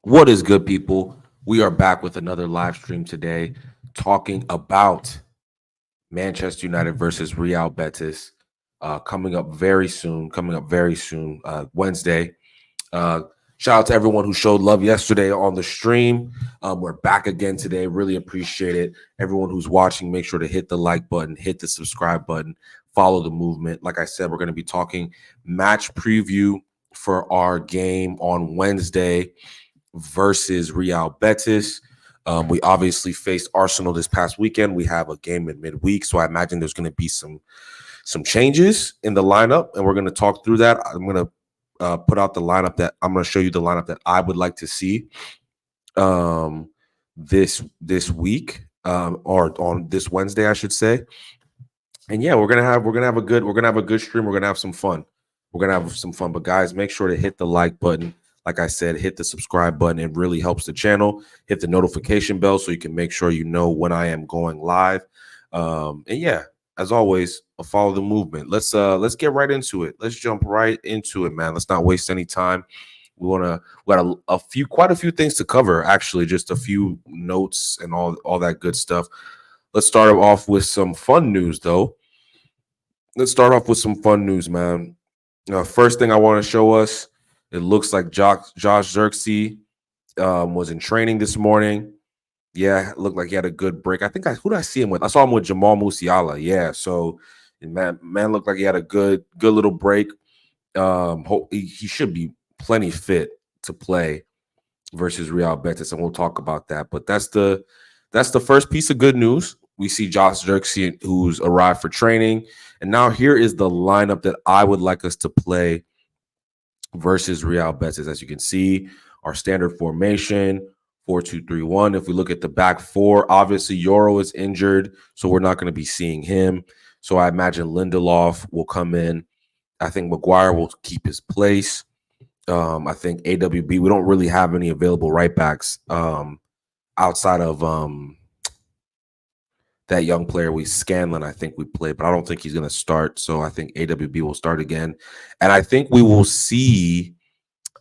What is good, people? We are back with another live stream today talking about Manchester United versus Real Betis. Coming up very soon. Wednesday. Uh, Shout out to everyone who showed love yesterday on the stream. We're back again today. Really appreciate it. Everyone who's watching, make sure to hit the like button, hit the subscribe button, follow the movement. Like I said, we're going to be talking match preview for our game on Wednesday versus Real Betis. We obviously faced Arsenal this past weekend. We have a game in midweek, so I imagine there's going to be some changes in the lineup, and we're going to talk through that. I'm going to put out the lineup that I'm going to show you the lineup that I would like to see this week or on this Wednesday, I should say. And yeah, we're gonna have a good stream. We're gonna have some fun. But guys, make sure to hit the like button. Like I said, hit the subscribe button. It really helps the channel. Hit the notification bell so you can make sure you know when I am going live. And yeah, as always, follow the movement. Let's get right into it. Let's jump right into it, man. Let's not waste any time. We got quite a few things to cover. Actually, just a few notes and all that good stuff. Let's start off with some fun news, though. Let's start off with some fun news, man. First thing I want to show us, it looks like Josh ZIRKZEE was in training this morning. Yeah, it looked like he had a good break. Who did I see him with? I saw him with Jamal Musiala. Yeah, so man looked like he had a good little break. He should be plenty fit to play versus Real Betis, and we'll talk about that. But that's the first piece of good news. We see Josh ZIRKZEE, who's arrived for training. And now here is the lineup that I would like us to play versus Real Betis. As you can see, our standard formation, 4-2-3-1. If we look at the back four, obviously Euro is injured, so we're not going to be seeing him. So I imagine Lindelof will come in. I think Maguire will keep his place. I think AWB, we don't really have any available right backs outside of that young player Scanlon, I think we played, but I don't think he's going to start. So I think AWB will start again. And I think we will see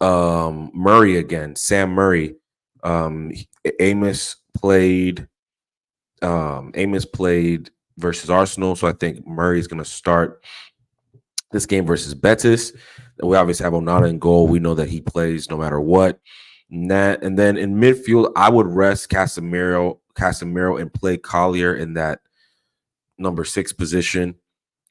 Murray again, Sam Murray. Amos played versus Arsenal. So I think Murray is going to start this game versus Betis. And we obviously have Onana in goal. We know that he plays no matter what. And then in midfield, I would rest Casemiro and play Collier in that number 6 position,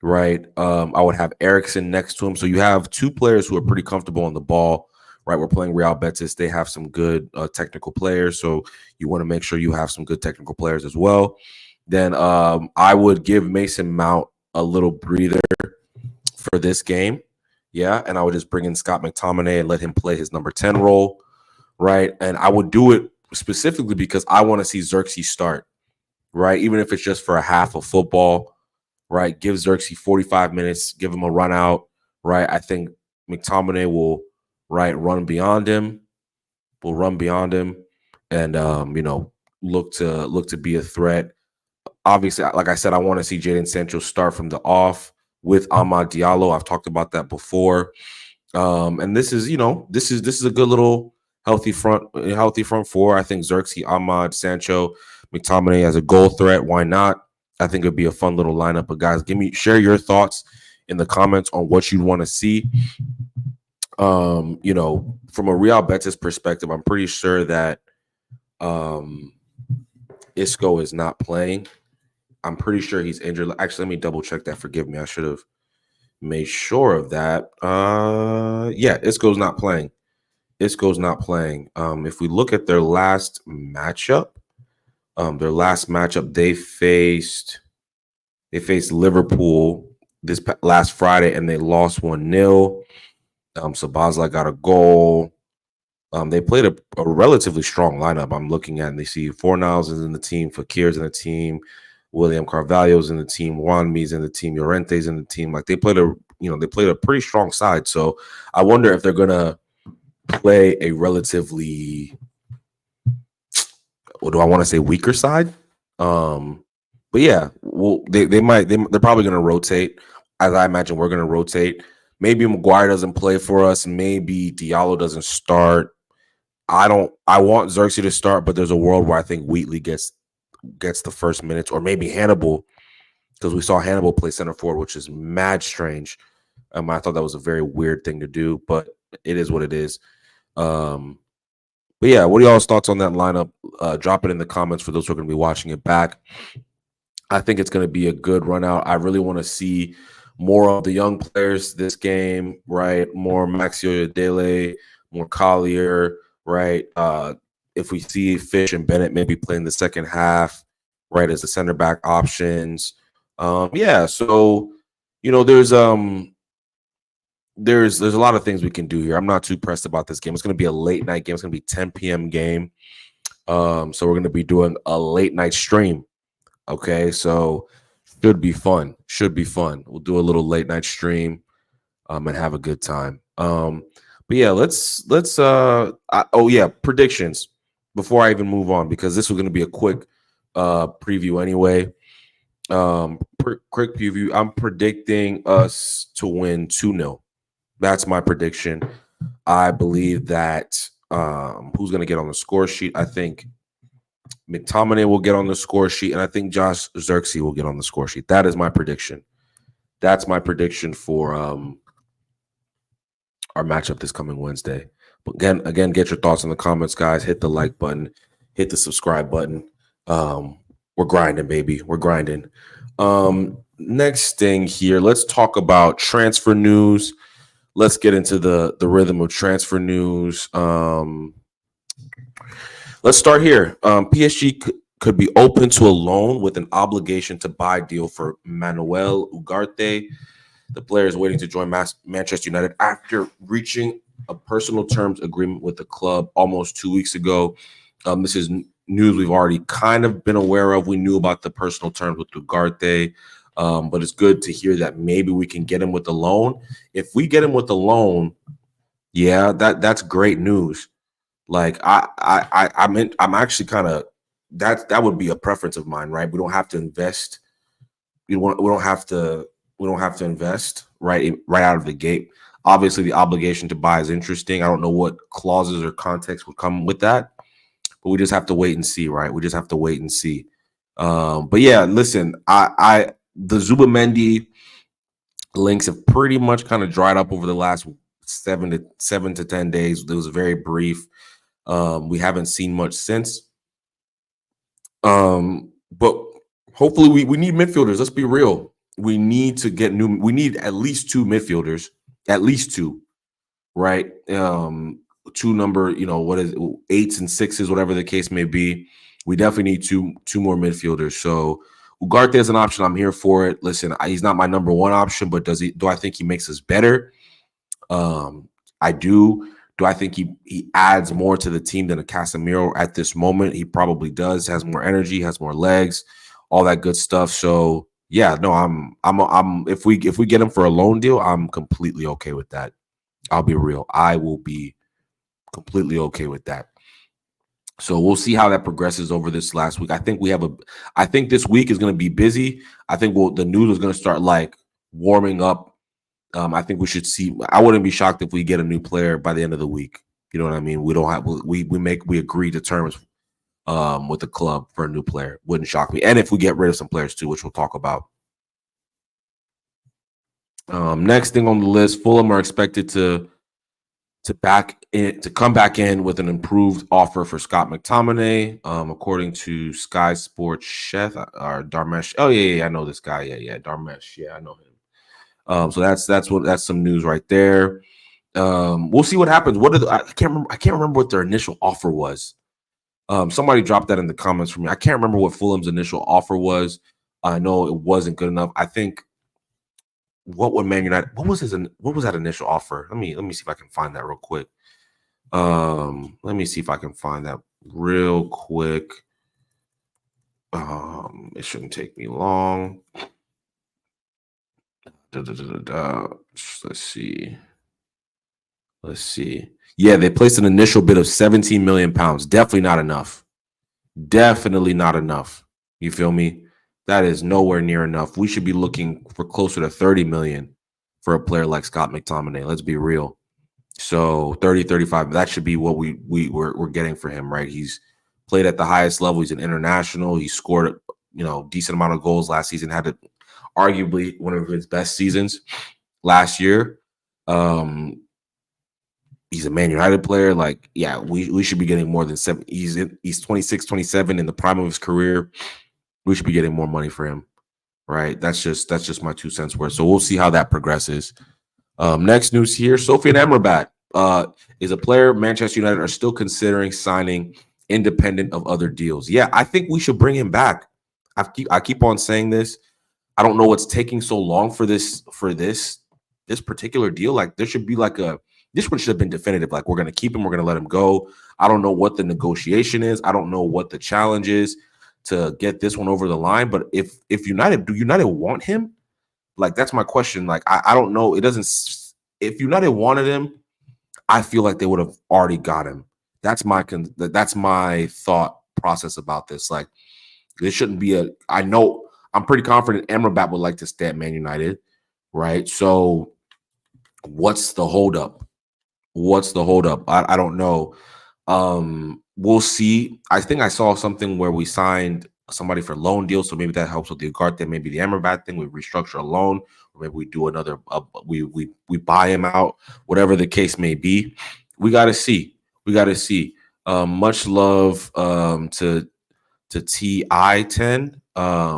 right? I would have Eriksen next to him. So you have two players who are pretty comfortable on the ball, right? We're playing Real Betis. They have some good technical players. So you want to make sure you have some good technical players as well. Then I would give Mason Mount a little breather for this game. Yeah, and I would just bring in Scott McTominay and let him play his number 10 role, right? And I would do it specifically because I want to see ZIRKZEE start, right? Even if it's just for a half of football, right? Give ZIRKZEE 45 minutes, give him a run out, right? I think McTominay will, run beyond him, and look to be a threat. Obviously, like I said, I want to see Jadon Sancho start from the off with Amat Diallo. I've talked about that before. And this is a good little healthy front four. I think ZIRKZEE, Ahmad, Sancho, McTominay as a goal threat. Why not? I think it'd be a fun little lineup. But guys, share your thoughts in the comments on what you'd want to see. From a Real Betis perspective, I'm pretty sure that Isco is not playing. I'm pretty sure he's injured. Actually, let me double check that. Forgive me. I should have made sure of that. Isco's not playing. If we look at their last matchup, they faced Liverpool this last Friday and they lost 1-0. So Basla got a goal. They played a relatively strong lineup. I'm looking at, and they see Fornals is in the team, Fakir's in the team, William Carvalho's in the team, Juanmi's in the team, Llorente's in the team. Like they played a pretty strong side. So I wonder if they're gonna play a relatively, what do I want to say, weaker side. But yeah, well, they're probably gonna rotate. As I imagine, we're gonna rotate. Maybe Maguire doesn't play for us. Maybe Diallo doesn't start. I want ZIRKZEE to start, but there's a world where I think Wheatley gets the first minutes, or maybe Hannibal, because we saw Hannibal play center forward, which is mad strange. I thought that was a very weird thing to do, but it is what it is. But yeah, what are y'all's thoughts on that lineup? Drop it in the comments for those who are going to be watching it back. I think it's going to be a good run out. I really want to see more of the young players this game, right? More Maxio Dele, more Collier, right? If we see Fish and Bennett maybe playing the second half, right, as the center back options. Yeah, so there's a lot of things we can do here. I'm not too pressed about this game. It's going to be a late night game. It's going to be 10 p.m. game. So we're going to be doing a late night stream. Okay, so should be fun. We'll do a little late night stream and have a good time. But yeah, let's predictions before I even move on, because this was going to be a quick preview anyway. Quick preview. I'm predicting us to win 2-0. That's my prediction. I believe that who's going to get on the score sheet? I think McTominay will get on the score sheet, and I think Josh ZIRKZEE will get on the score sheet. That is my prediction. That's my prediction for our matchup this coming Wednesday. But again, get your thoughts in the comments, guys. Hit the like button, hit the subscribe button. We're grinding, baby. We're grinding. Next thing here, let's talk about transfer news. Let's get into the rhythm of transfer news. Let's start here. PSG could be open to a loan with an obligation to buy deal for Manuel Ugarte. The player is waiting to join Manchester United after reaching a personal terms agreement with the club almost 2 weeks ago. This is news we've already kind of been aware of. We knew about the personal terms with Ugarte, but it's good to hear that maybe we can get him with a loan. If we get him with a loan, yeah, that's great news. Like I'm actually kind of that would be a preference of mine, right? We don't have to invest. We don't have to invest right out of the gate. Obviously, the obligation to buy is interesting. I don't know what clauses or context would come with that, but we just have to wait and see, right? We just have to wait and see. But yeah, listen, the Zubamendi links have pretty much kind of dried up over the last 7 to 10 days. It was very brief. We haven't seen much since. But hopefully we need midfielders. Let's be real. We need to get we need at least 2 midfielders, at least 2, right? 2 number, what is it, 8s and 6s, whatever the case may be. We definitely need two more midfielders. So Ugarte is an option. I'm here for it. Listen, he's not my number 1 option, but do I think he makes us better? I do. Do I think he adds more to the team than a Casemiro at this moment? He probably does. Has more energy, has more legs, all that good stuff. So yeah, no, I'm if we get him for a loan deal, I'm completely okay with that. I'll be real. I will be completely okay with that. So we'll see how that progresses over this last week. I think this week is going to be busy. I think the news is going to start like warming up. I think we should see. I wouldn't be shocked if we get a new player by the end of the week. You know what I mean? We don't have. We agree to terms with the club for a new player. Wouldn't shock me. And if we get rid of some players too, which we'll talk about. Next thing on the list, Fulham are expected to come back in with an improved offer for Scott McTominay, according to Sky Sports chef or Darmesh. Oh yeah, I know this guy. Yeah, Darmesh. Yeah, I know him. So that's some news right there. We'll see what happens. I can't remember what their initial offer was. Somebody dropped that in the comments for me. I can't remember what Fulham's initial offer was. I know it wasn't good enough. I think what was that initial offer? Let me see if I can find that real quick. Let me see if I can find that real quick. It shouldn't take me long. Let's see. Yeah, they placed an initial bid of 17 million pounds. Definitely not enough. You feel me? That is nowhere near enough. We should be looking for closer to 30 million for a player like Scott McTominay. Let's be real. So 30, 35, that should be what we're getting for him, right? He's played at the highest level. He's an international. He scored, decent amount of goals last season. Had arguably one of his best seasons last year. He's a Man United player. Like, yeah, we should be getting more than 7. He's 26, 27 in the prime of his career. We should be getting more money for him, right? That's just my 2 cents worth. So we'll see how that progresses. Next news here: Sofian Amrabat is a player Manchester United are still considering signing, independent of other deals. Yeah, I think we should bring him back. I keep on saying this. I don't know what's taking so long for this particular deal. Like, there should be this one should have been definitive. Like, we're going to keep him, we're going to let him go. I don't know what the negotiation is. I don't know what the challenge is to get this one over the line. But if do United want him? Like, that's my question. Like, I don't know. It doesn't. If United wanted him, I feel like they would have already got him. That's my thought process about this. Like, this shouldn't be I know I'm pretty confident Amrabat would like to stay at Man United, right? So, what's the holdup? I don't know. We'll see. I think I saw something where we signed somebody for loan deal, so maybe that helps with the Ugarte, maybe the Amrabat thing. We restructure a loan, or maybe we do another. We buy him out, whatever the case may be. We got to see. Much love to TI10.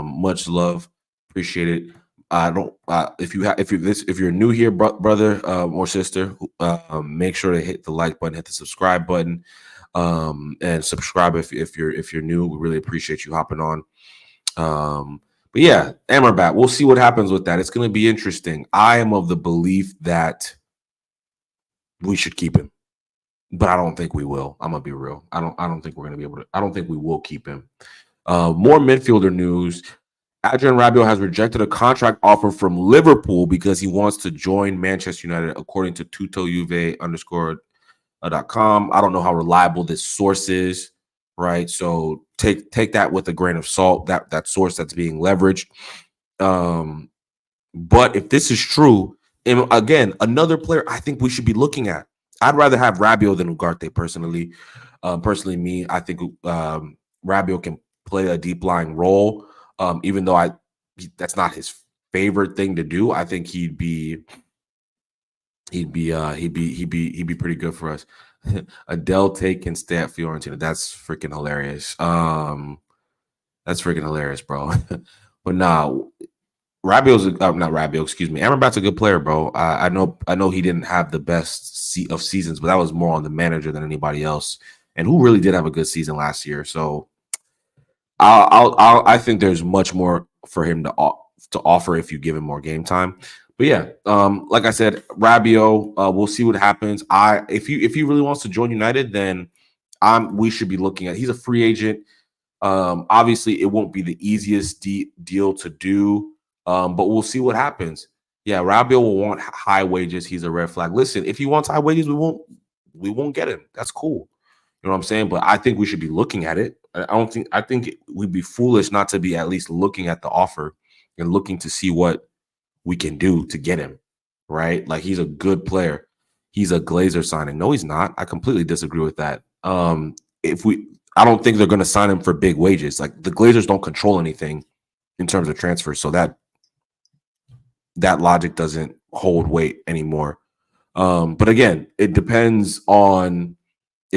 Much love, appreciate it. I don't. If you're new here, brother or sister, make sure to hit the like button, hit the subscribe button, and subscribe if you're new. We really appreciate you hopping on. But yeah, Amrabat, we'll see what happens with that. It's going to be interesting. I am of the belief that we should keep him, but I don't think we will. I'm gonna be real. I don't think we're going to be able to. I don't think we will keep him. More midfielder news. Adrian Rabiot has rejected a contract offer from Liverpool because he wants to join Manchester United, according to tutojuve_.com. I don't know how reliable this source is, right? So take that with a grain of salt, that source that's being leveraged. But if this is true, and again, another player I think we should be looking at. I'd rather have Rabiot than Ugarte, personally. Me, I think Rabiot can play a deep lying role. Even though that's not his favorite thing to do, I think he'd be pretty good for us. Adele Tate can stay at Fiorentina. That's freaking hilarious. That's freaking hilarious, bro. But nah, Rabiot's not Rabiot, excuse me. Amrabat's a good player, bro. I know he didn't have the best of seasons, but that was more on the manager than anybody else. And who really did have a good season last year. So I think there's much more for him to offer if you give him more game time. But yeah, like I said, Rabiot, we'll see what happens. If he really wants to join United, then we should be looking at. He's a free agent. Obviously, it won't be the easiest deal to do, but we'll see what happens. Yeah, Rabiot will want high wages. He's a red flag. Listen, if he wants high wages, we won't get him. That's cool. You know what I'm saying? But I think we should be looking at it. I think we'd be foolish not to be at least looking at the offer and looking to see what we can do to get him, right? Like, he's a good player. He's a Glazer signing. No, he's not. I completely disagree with that. I don't think they're going to sign him for big wages. Like, the Glazers don't control anything in terms of transfers, so that logic doesn't hold weight anymore. But again, it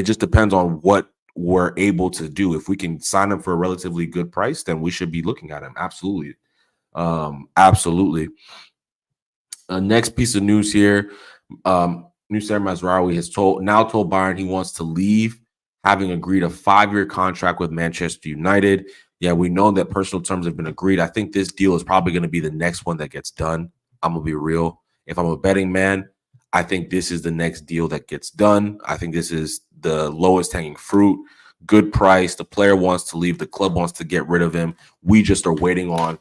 just depends on what we're able to do. If we can sign him for a relatively good price, then we should be looking at him. Absolutely. Absolutely. Next piece of news here. Nusayr Mazraoui has told Bayern he wants to leave, having agreed a 5-year contract with Manchester United. Yeah, we know that personal terms have been agreed. I think this deal is probably going to be the next one that gets done. I'm going to be real. If I'm a betting man, I think this is the next deal that gets done. I think this is the lowest hanging fruit. Good price. The player wants to leave. The club wants to get rid of him. We just are waiting on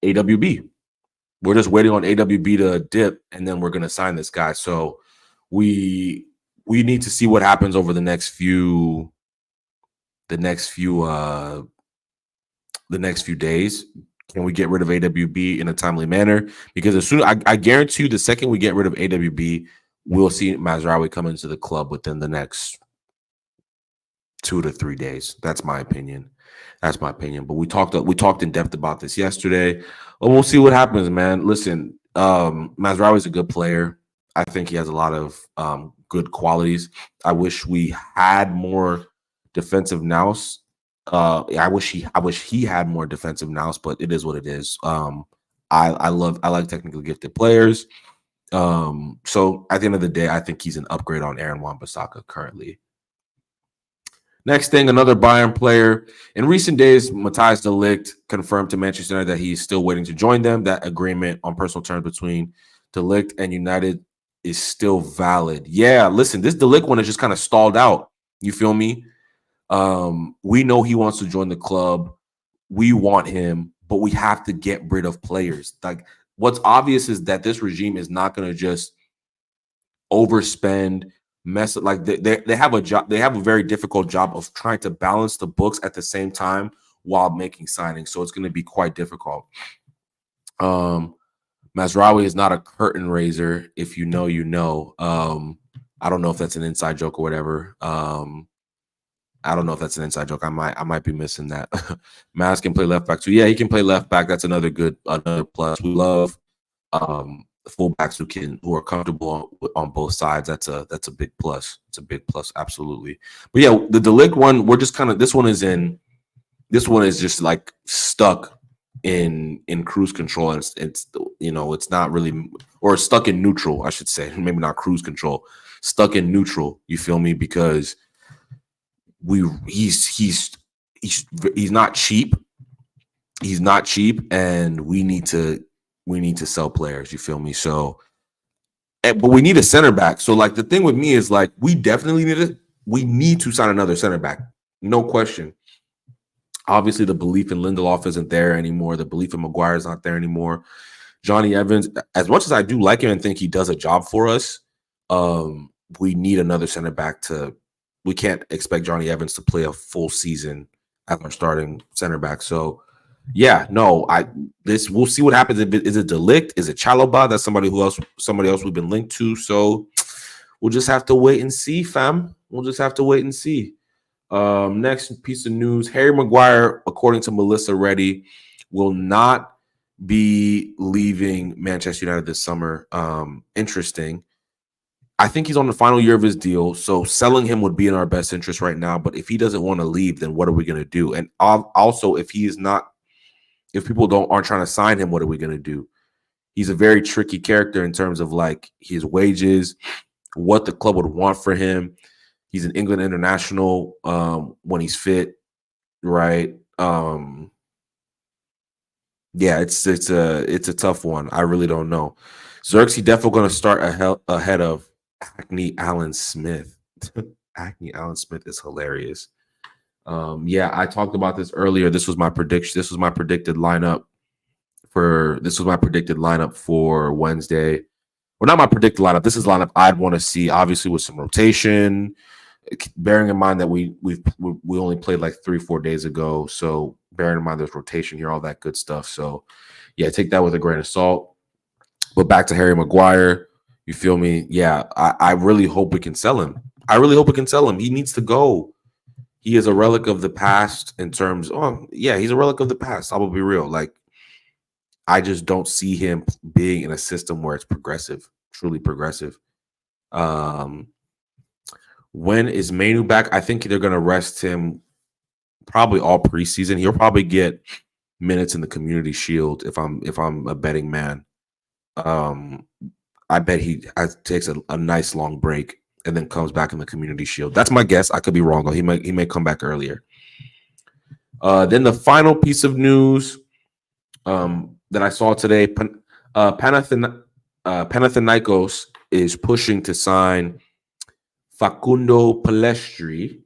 AWB. We're just waiting on AWB to dip, and then we're going to sign this guy. So we need to see what happens over the next few days. Can we get rid of AWB in a timely manner? Because as soon I guarantee you, the second we get rid of AWB, we'll see Mazraoui come into the club within the next 2 to 3 days. That's my opinion. That's my opinion. But we talked in depth about this yesterday. Well, we'll see what happens, man. Listen, Mazraoui is a good player. I think he has a lot of good qualities. I wish we had more defensive nous. I wish he had more defensive nous, but it is what it is. I like technically gifted players. So at the end of the day, I think he's an upgrade on Aaron Wan-Bissaka currently. Next thing, another Bayern player. In recent days, Matthijs de Ligt confirmed to Manchester United that he's still waiting to join them. That agreement on personal terms between de Ligt and United is still valid. Yeah, listen, this de Ligt one is just kind of stalled out. You feel me? We know he wants to join the club. We want him, but we have to get rid of players. Like, what's obvious is that this regime is not going to just overspend, mess it. Like they have a job. They have a very difficult job of trying to balance the books at the same time while making signings. So it's going to be quite difficult. Mazraoui is not a curtain raiser. If you know, you know. I don't know if that's an inside joke or whatever. I don't know if that's an inside joke. I might be missing that. Maz can play left back too. Yeah, he can play left back. That's another plus. We love fullbacks who are comfortable on both sides. That's a big plus. It's a big plus, absolutely. But yeah, the de Ligt one, we're just kind of this one is just like stuck in cruise control. And it's it's not really, or not in neutral, I should say. Maybe not cruise control. Stuck in neutral. You feel me? Because he's not cheap. He's not cheap, and we need to sell players. You feel me? So, but we need a center back. So, like, the thing with me is, like, we definitely need to sign another center back. No question. Obviously, the belief in Lindelof isn't there anymore. The belief in Maguire is not there anymore. Johnny Evans, as much as I do like him and think he does a job for us, we need another center back we can't expect Johnny Evans to play a full season as our starting center back. So, yeah, no, we'll see what happens. Is it de Ligt? Is it Chalobah? That's somebody else we've been linked to. So we'll just have to wait and see, fam. We'll just have to wait and see. Next piece of news: Harry Maguire, according to Melissa Reddy, will not be leaving Manchester United this summer. Interesting. I think he's on the final year of his deal, so selling him would be in our best interest right now. But if he doesn't want to leave, then what are we going to do? And also, if people aren't trying to sign him, what are we going to do? He's a very tricky character in terms of like his wages, what the club would want for him. He's an England international when he's fit, right? Yeah, it's a tough one. I really don't know. ZIRKZEE definitely going to start ahead of Hackney Alan Smith. Hackney Alan Smith is hilarious. Yeah, I talked about this earlier. This was my prediction. This was my predicted lineup for Wednesday. Well, not my predicted lineup. This is the lineup I'd want to see, obviously with some rotation. Bearing in mind that we only played like 3-4 days ago, so bearing in mind there's rotation here, all that good stuff. So yeah, take that with a grain of salt. But back to Harry Maguire, you feel me? Yeah, I really hope we can sell him. He needs to go. He is a relic of the past in terms. He's a relic of the past. I will be real. Like, I just don't see him being in a system where it's progressive, truly progressive. When is Mainu back? I think they're going to rest him probably all preseason. He'll probably get minutes in the Community Shield if I'm a betting man. I bet he takes a nice long break and then comes back in the Community Shield. That's my guess. I could be wrong though. He may come back earlier. Then the final piece of news that I saw today, Panathinaikos is pushing to sign Facundo Pellistri.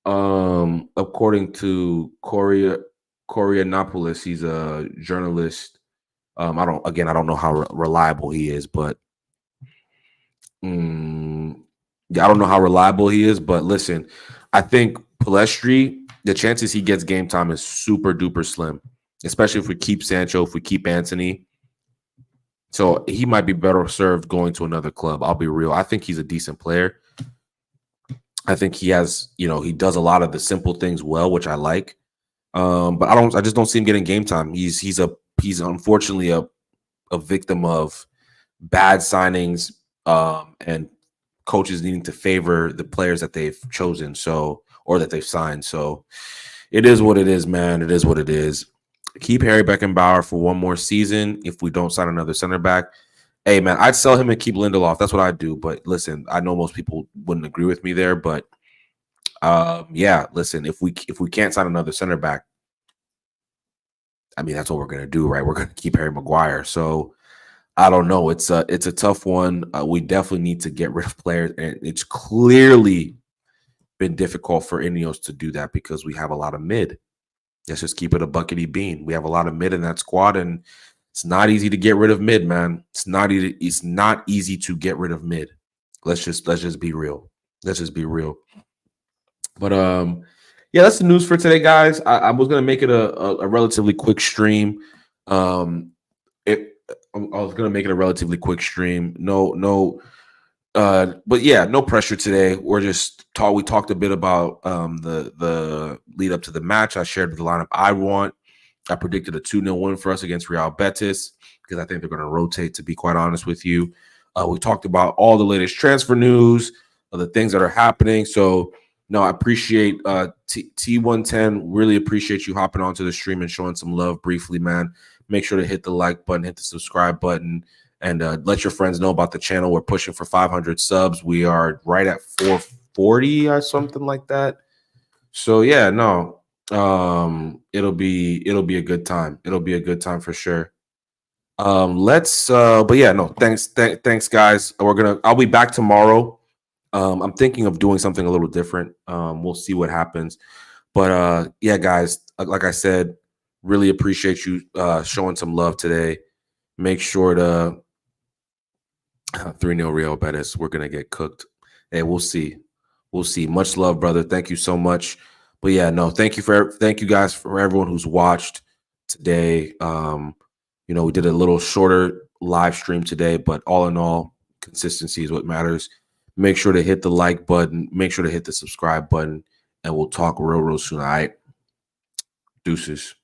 According to Koreanopoulos, he's a journalist. I don't know how reliable he is, but I don't know how reliable he is. But listen, I think Pellistri, the chances he gets game time is super duper slim, especially if we keep Sancho, if we keep Anthony. So he might be better served going to another club. I'll be real. I think he's a decent player. I think he has, he does a lot of the simple things well, which I like. But I just don't see him getting game time. He's unfortunately a victim of bad signings, and coaches needing to favor the players that they've chosen, or that they've signed. So it is what it is, man. It is what it is. Keep Harry Beckenbauer for one more season. If we don't sign another center back, hey, man, I'd sell him and keep Lindelof. That's what I'd do. But listen, I know most people wouldn't agree with me there. But yeah, listen, if we can't sign another center back, I mean, that's what we're gonna do, right? We're gonna keep Harry Maguire. So I don't know. It's a tough one. We definitely need to get rid of players, and it's clearly been difficult for Ineos to do that because we have a lot of mid. Let's just keep it a buckety bean. We have a lot of mid in that squad, and it's not easy to get rid of mid, man. It's not easy. It's not easy to get rid of mid. Let's just be real. Let's just be real. But yeah, that's the news for today, guys. I was gonna make it a relatively quick stream. I was gonna make it a relatively quick stream. But yeah, no pressure today. We talked a bit about the lead up to the match. I shared the lineup I want. I predicted a 2-0 win for us against Real Betis because I think they're going to rotate, to be quite honest with you. We talked about all the latest transfer news, the things that are happening. So no, I appreciate T110. Really appreciate you hopping onto the stream and showing some love briefly, man. Make sure to hit the like button, hit the subscribe button, and let your friends know about the channel. We're pushing for 500 subs. We are right at 440 or something like that. So yeah, no, it'll be a good time. It'll be a good time for sure. But yeah, no, thanks guys. I'll be back tomorrow. I'm thinking of doing something a little different. We'll see what happens. But yeah, guys, like I said, really appreciate you showing some love today. Make sure to 3-0 Real Betis. We're gonna get cooked. Hey, we'll see. We'll see. Much love, brother. Thank you so much. But yeah, no, thank you guys for everyone who's watched today. We did a little shorter live stream today, but all in all, consistency is what matters. Make sure to hit the like button, make sure to hit the subscribe button, and we'll talk real soon. All right. Deuces.